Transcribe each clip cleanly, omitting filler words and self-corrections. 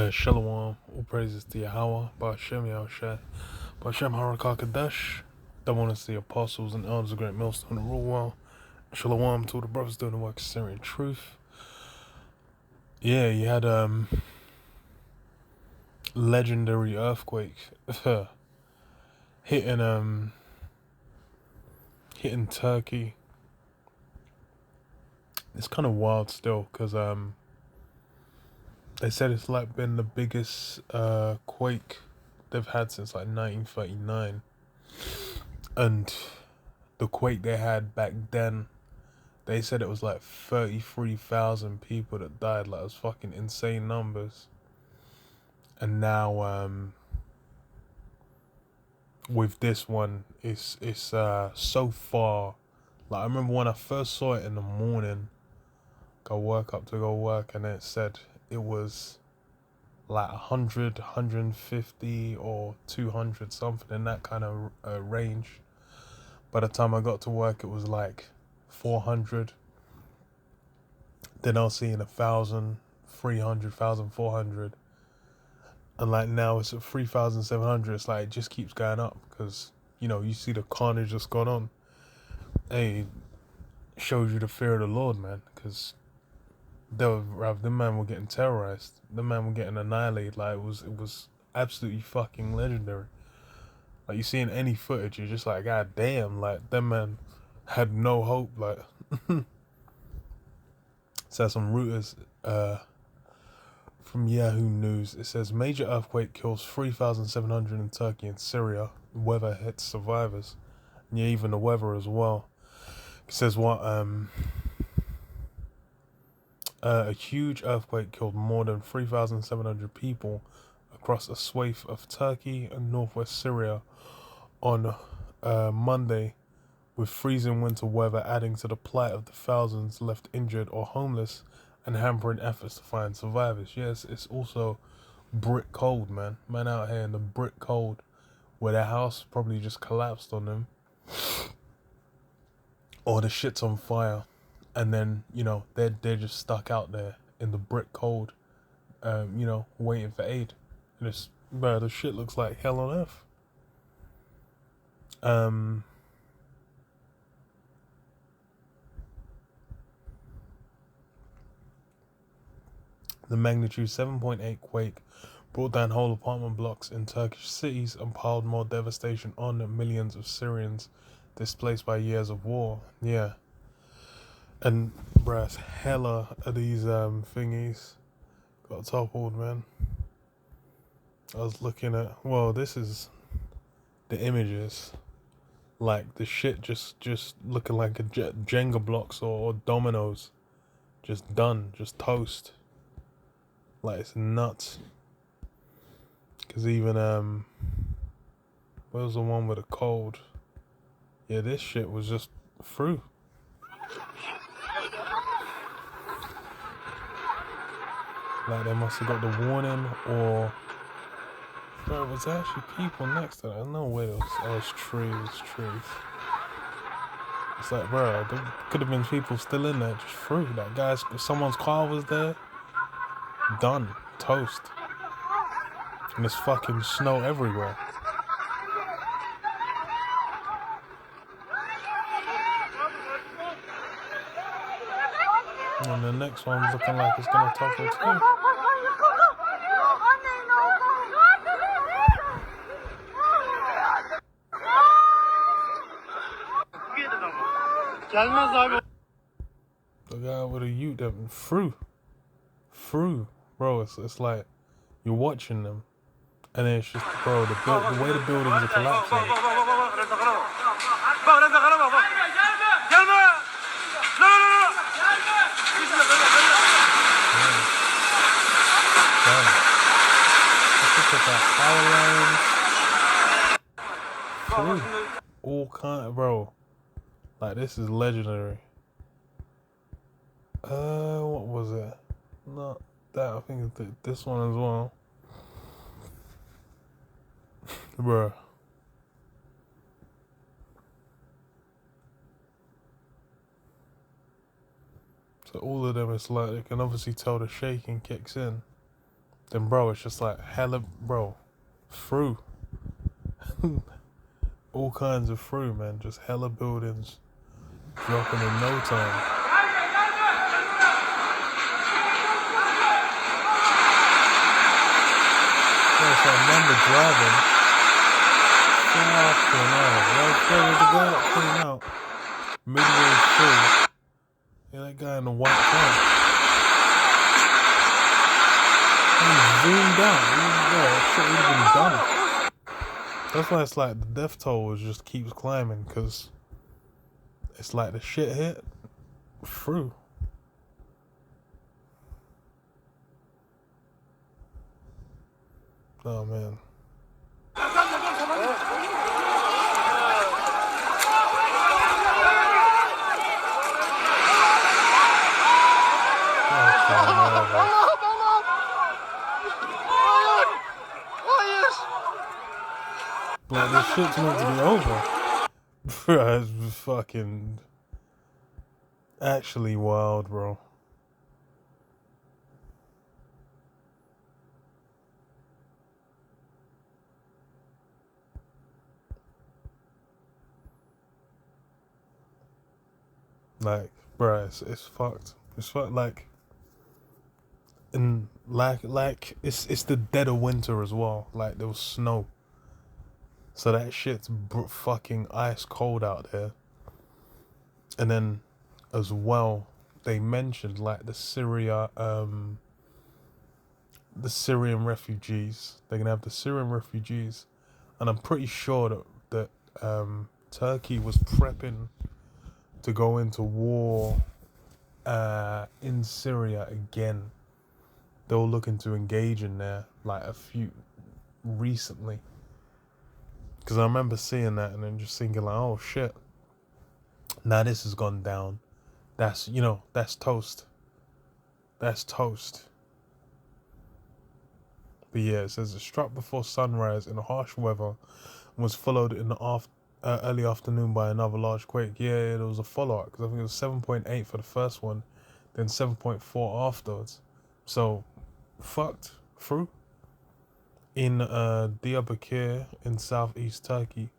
Shalom, all praises to Yahweh, Ba'ashem Yahushua, Ba'ashem Harakakadash, double honors to the apostles and elders of Great Millstone and rule well. Shalom to all the brothers doing the work of Syrian truth. Yeah, you had legendary earthquake hitting hitting Turkey. It's kind of wild still, because they said it's like been the biggest quake they've had since like 1939, and the quake they had back then, they said it was like 33,000 people that died. Like, it was fucking insane numbers. And now with this one, it's so far. Like, I remember when I first saw it in the morning, go work, and it said it was like 100, 150 or 200, something in that kind of range. By the time I got to work, it was like 400. Then I was seeing 1,000, 300, 1,400. And like now it's at 3,700. It's like it just keeps going up because, you see the carnage that's gone on. Hey, it shows you the fear of the Lord, man, because the man were getting terrorized. The man were getting annihilated. Like, it was absolutely fucking legendary. Like, you see in any footage, you're just like, God damn, like, that man had no hope. Like, says some Reuters from Yahoo News. It says major earthquake kills 3,700 in Turkey and Syria. Weather hits survivors. And yeah, even the weather as well. It says what a huge earthquake killed more than 3,700 people across a swathe of Turkey and northwest Syria on Monday, with freezing winter weather adding to the plight of the thousands left injured or homeless and hampering efforts to find survivors. Yes, it's also brick cold, man. Man out here in the brick cold, where their house probably just collapsed on them, or the shit's on fire, and then they're just stuck out there in the brick cold, waiting for aid. And it's, bro, the shit looks like hell on earth. The magnitude 7.8 quake brought down whole apartment blocks in Turkish cities and piled more devastation on millions of Syrians displaced by years of war. Yeah. And bruh, it's hella of these thingies got toppled, man. I was looking at, well, this is the images. Like, the shit just looking like a Jenga blocks or dominoes. Just done, just toast. Like, it's nuts. Because even, where was the one with the cold? Yeah, this shit was just through. Like, they must have got the warning, or... Bro, was there actually people next to that? I don't know where it was. Oh, it's trees. It's like, bro, there could have been people still in there, just through. That guy's, someone's car was there. Done. Toast. And there's fucking snow everywhere. And the next one's looking like it's gonna topple too. The guy with a ute that through. Bro, it's like you're watching them, and then it's just, bro, the way the buildings are collapsing. Power lines. All kind of, bro. Like, this is legendary. What was it? Not that. I think it's this one as well. Bruh. So all of them, it's like, you can obviously tell the shaking kicks in. then bro, it's just like hella, bro, through. All kinds of through, man. Just hella buildings dropping in no time. Yeah, so I remember driving. Fucking hell. There was a guy that came out midway through. Yeah, that guy in the white car. And he zoomed out. That shit would have been done. That's why it's like the death toll just keeps climbing, because it's like the shit hit through. Oh man. Like, this shit's meant to be over. Bro, it's fucking actually wild, bro. Like, bro, it's fucked. It's fucked. Like, and like it's the dead of winter as well. Like, there was snow, so that shit's fucking ice cold out there. And then, as well, they mentioned like the Syrian refugees. They're gonna have the Syrian refugees, and I'm pretty sure that Turkey was prepping to go into war in Syria again. They were looking to engage in there like a few recently, because I remember seeing that and then just thinking like, oh shit, now this has gone down. That's, you know, that's toast. That's toast. But yeah, it says it struck before sunrise in harsh weather and was followed in the early afternoon by another large quake. Yeah, there was a follow-up, because I think it was 7.8 for the first one, then 7.4 afterwards. So, fucked through. In Diyarbakir in southeast Turkey,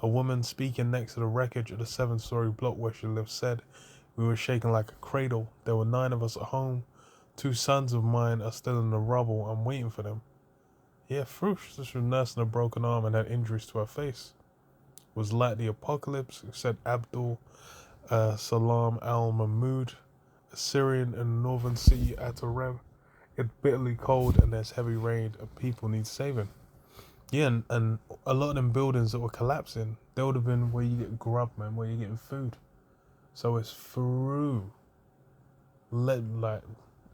a woman speaking next to the wreckage of the 7-story block where she lived said, "We were shaking like a cradle. There were 9 of us at home. 2 sons of mine are still in the rubble. I'm waiting for them." Yeah, Frush, she was nursing a broken arm and had injuries to her face. It was like the apocalypse, said Abdul Salam al-Mahmoud, a Syrian in the northern city Atarev. It's bitterly cold and there's heavy rain and people need saving. Yeah, and a lot of them buildings that were collapsing, they would have been where you get grub, man, where you're getting food. So it's through. Like,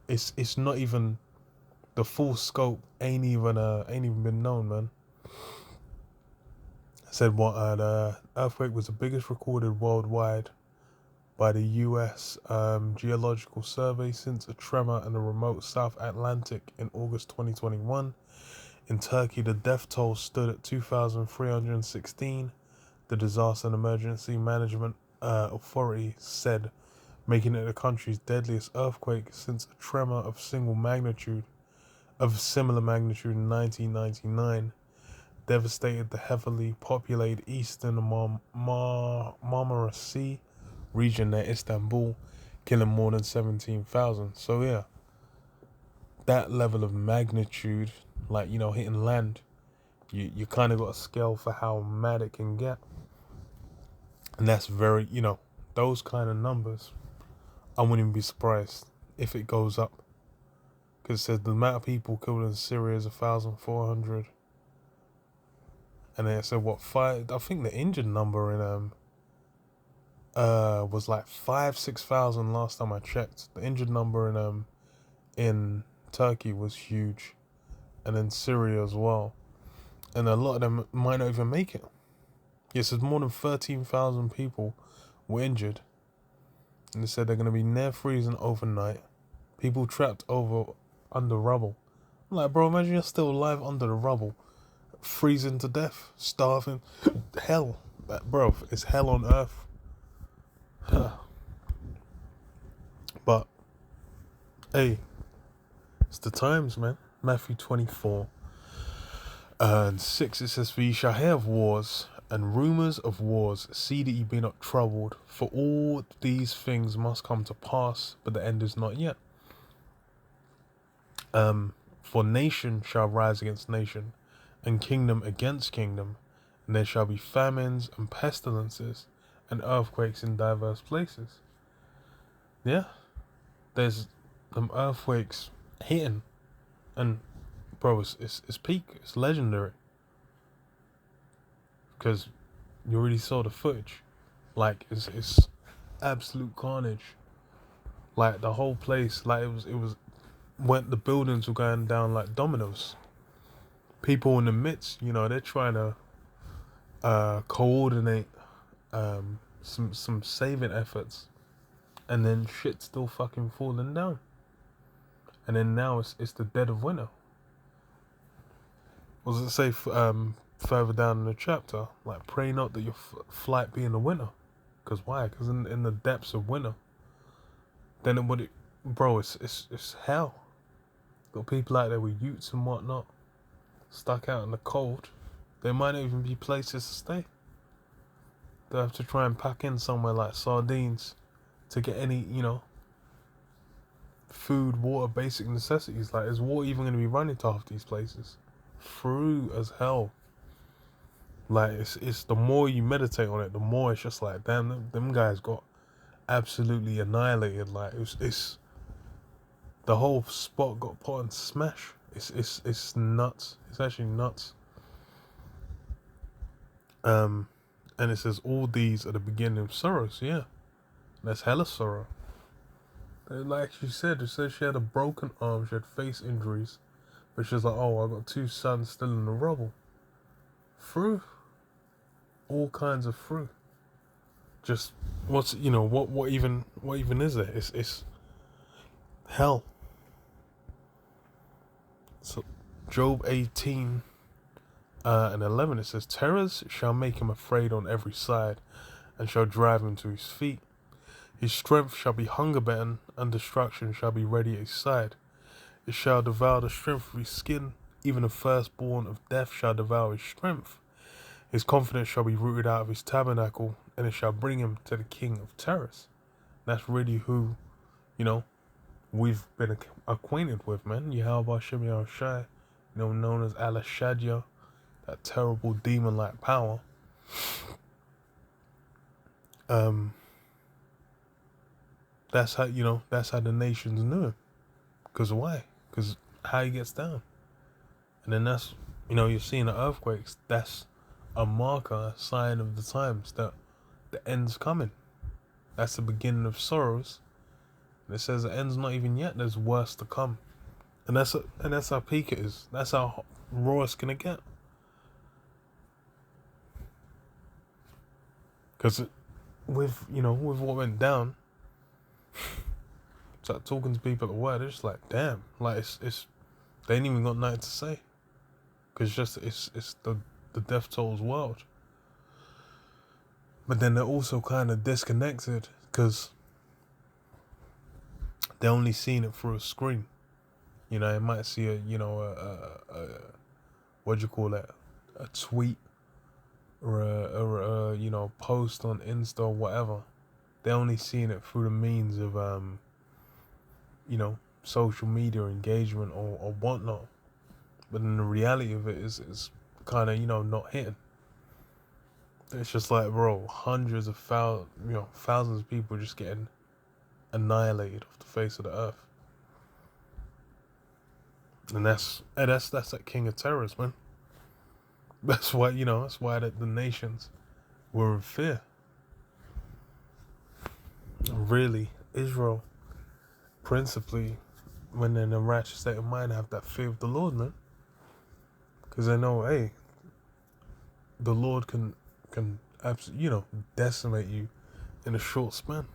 it's not even, the full scope ain't even been known, man. Said what earthquake was the biggest recorded worldwide by the U.S. Geological Survey since a tremor in the remote South Atlantic in August 2021. In Turkey, the death toll stood at 2,316. The Disaster and Emergency Management Authority said, making it the country's deadliest earthquake since a tremor of similar magnitude in 1999 devastated the heavily populated eastern Marmara Sea region near Istanbul, killing more than 17,000. So yeah, that level of magnitude, like, you know, hitting land, you kind of got a scale for how mad it can get. And that's very, you know, those kind of numbers, I wouldn't even be surprised if it goes up. Because it says the amount of people killed in Syria is 1,400. And then it said, what, 5, I think the injured number in was like 6,000 last time I checked. The injured number in Turkey was huge, and then Syria as well, and a lot of them might not even make it. Yes, there's more than 13,000 people were injured, and they said they're going to be near freezing overnight. People trapped under rubble. I'm like, bro, imagine you're still alive under the rubble, freezing to death, starving. Hell, bro, it's hell on earth. But hey, it's the times, man. Matthew 24 and 6, it says, "For ye shall hear of wars and rumours of wars. See that ye be not troubled, for all these things must come to pass, but the end is not yet. For nation shall rise against nation, and kingdom against kingdom, and there shall be famines and pestilences and earthquakes in diverse places." Yeah, there's them earthquakes hitting, and bro, it's peak, it's legendary, because you already saw the footage. Like it's absolute carnage. Like the whole place, like it was when the buildings were going down like dominoes. People in the midst, they're trying to coordinate some saving efforts, and then shit's still fucking falling down. And then now it's the dead of winter. What does it say further down in the chapter? Like, pray not that your flight be in the winter. Because why? Because in the depths of winter, then it's hell. Got people out there with utes and whatnot, stuck out in the cold. There might not even be places to stay. They have to try and pack in somewhere like sardines to get any, food, water, basic necessities. Like, is water even going to be running to half these places? Through as hell. Like, it's the more you meditate on it, the more it's just like, damn, them guys got absolutely annihilated. Like, it's the whole spot got put on smash. It's nuts. It's actually nuts. And it says all these are the beginning of sorrows. Yeah, that's hella sorrow. Like she said, it says she had a broken arm, she had face injuries, but she was like, "Oh, I got 2 sons still in the rubble." Through all kinds of through. Just what even is there? It's hell. So Job 18 and 11, it says, "Terrors shall make him afraid on every side, and shall drive him to his feet. His strength shall be hunger bitten, and destruction shall be ready at his side. It shall devour the strength of his skin, even the firstborn of death shall devour his strength. His confidence shall be rooted out of his tabernacle, and it shall bring him to the king of terrors." That's really who, we've been acquainted with, man. Yahweh Shem Shai, known as Allah Shadia, that terrible demon-like power. That's how the nations knew him. Because why? Because how he gets down. And then that's, you're seeing the earthquakes. That's a marker, a sign of the times that the end's coming. That's the beginning of sorrows. And it says the end's not even yet. There's worse to come. And that's how peak it is. That's how raw it's gonna get. Because with what went down, it's like talking to people at work, they're just like, damn, like it's they ain't even got nothing to say. Because it's the death toll's world. But then they're also kind of disconnected because they're only seeing it through a screen. You might see a what do you call it, a tweet or a post on Insta or whatever. They're only seeing it through the means of social media engagement or whatnot. But then the reality of it is kind of not hitting. It's just like, bro, hundreds of thousands of people just getting annihilated off the face of the earth. And that's that king of terrors, man. That's why the nations were in fear. Really, Israel, principally, when they're in a righteous state of mind, have that fear of the Lord, man. Because they know, hey, the Lord can absolutely, decimate you in a short span.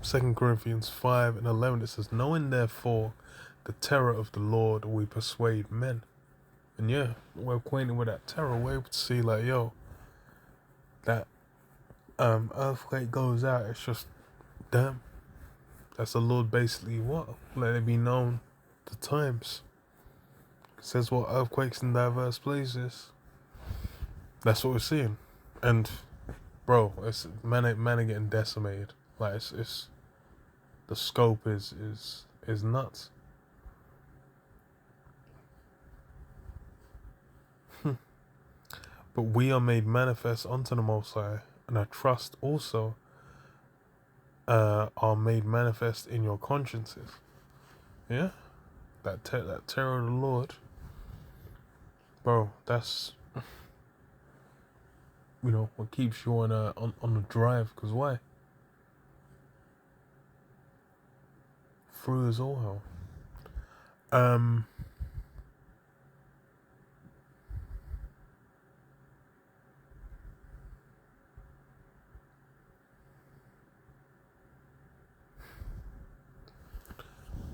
Second Corinthians 5 and 11, it says, "Knowing therefore the terror of the Lord, we persuade men." And yeah, we're acquainted with that terror. We're able to see like, that earthquake goes out. It's just damn. That's the Lord basically what? Let it be known the times. It says what? Earthquakes in diverse places. That's what we're seeing. And bro, it's man are getting decimated. Like it's the scope is nuts. But we are made manifest unto the Most High, and I trust also are made manifest in your consciences. Yeah, that terror of the Lord, bro. That's what keeps you on the drive. Cause why? Through is all hell.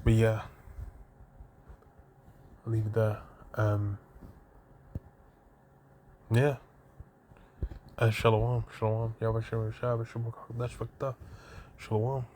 But yeah, I'll leave it there. Yeah. Shalom, shalom. Yabba shalom, shalom, shalom. Shalom.